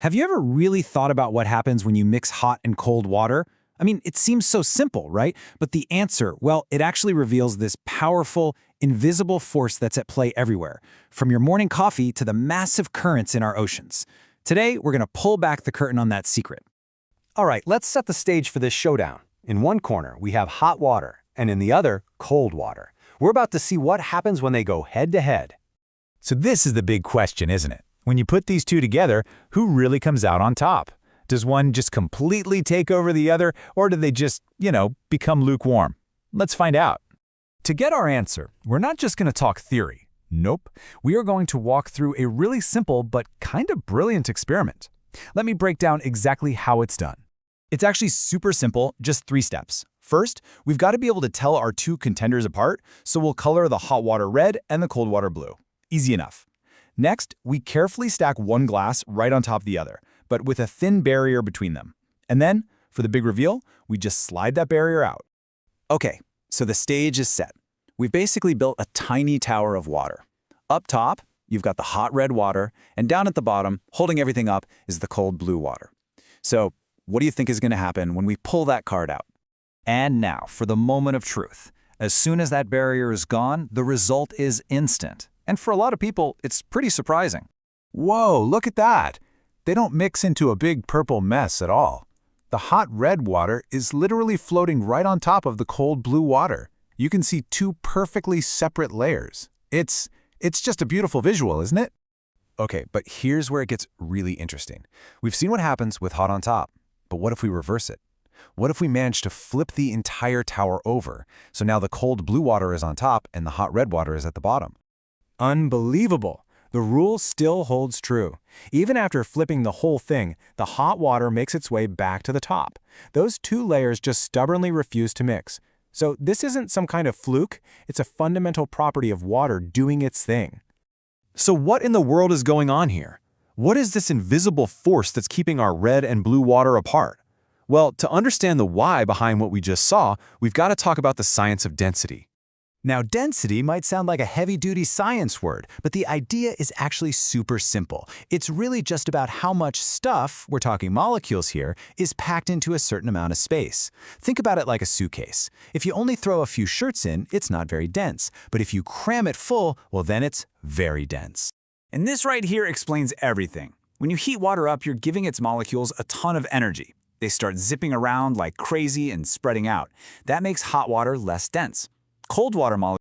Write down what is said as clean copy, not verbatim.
Have you ever really thought about what happens when you mix hot and cold water? I mean, it seems so simple, right? But the answer, well, it actually reveals this powerful, invisible force that's at play everywhere, from your morning coffee to the massive currents in our oceans. Today, we're going to pull back the curtain on that secret. All right, let's set the stage for this showdown. In one corner, we have hot water, and in the other, cold water. We're about to see what happens when they go head-to-head. So this is the big question, isn't it? When you put these two together, who really comes out on top? Does one just completely take over the other, or do they just, become lukewarm? Let's find out. To get our answer, we're not just going to talk theory. Nope. We are going to walk through a really simple but kind of brilliant experiment. Let me break down exactly how it's done. It's actually super simple, just 3 steps. First, we've got to be able to tell our two contenders apart, so we'll color the hot water red and the cold water blue. Easy enough. Next, we carefully stack one glass right on top of the other, but with a thin barrier between them. And then, for the big reveal, we just slide that barrier out. Okay, so the stage is set. We've basically built a tiny tower of water. Up top, you've got the hot red water, and down at the bottom, holding everything up, is the cold blue water. So, what do you think is going to happen when we pull that card out? And now, for the moment of truth. As soon as that barrier is gone, the result is instant. And for a lot of people, it's pretty surprising. Whoa, look at that! They don't mix into a big purple mess at all. The hot red water is literally floating right on top of the cold blue water. You can see 2 perfectly separate layers. It's just a beautiful visual, isn't it? Okay, but here's where it gets really interesting. We've seen what happens with hot on top, but what if we reverse it? What if we manage to flip the entire tower over, so now the cold blue water is on top and the hot red water is at the bottom? Unbelievable! The rule still holds true. Even after flipping the whole thing, the hot water makes its way back to the top. Those 2 layers just stubbornly refuse to mix. So this isn't some kind of fluke, it's a fundamental property of water doing its thing. So what in the world is going on here? What is this invisible force that's keeping our red and blue water apart? Well, to understand the why behind what we just saw, we've got to talk about the science of density. Now, density might sound like a heavy-duty science word, but the idea is actually super simple. It's really just about how much stuff, we're talking molecules here, is packed into a certain amount of space. Think about it like a suitcase. If you only throw a few shirts in, it's not very dense. But if you cram it full, well then it's very dense. And this right here explains everything. When you heat water up, you're giving its molecules a ton of energy. They start zipping around like crazy and spreading out. That makes hot water less dense. Cold water molecules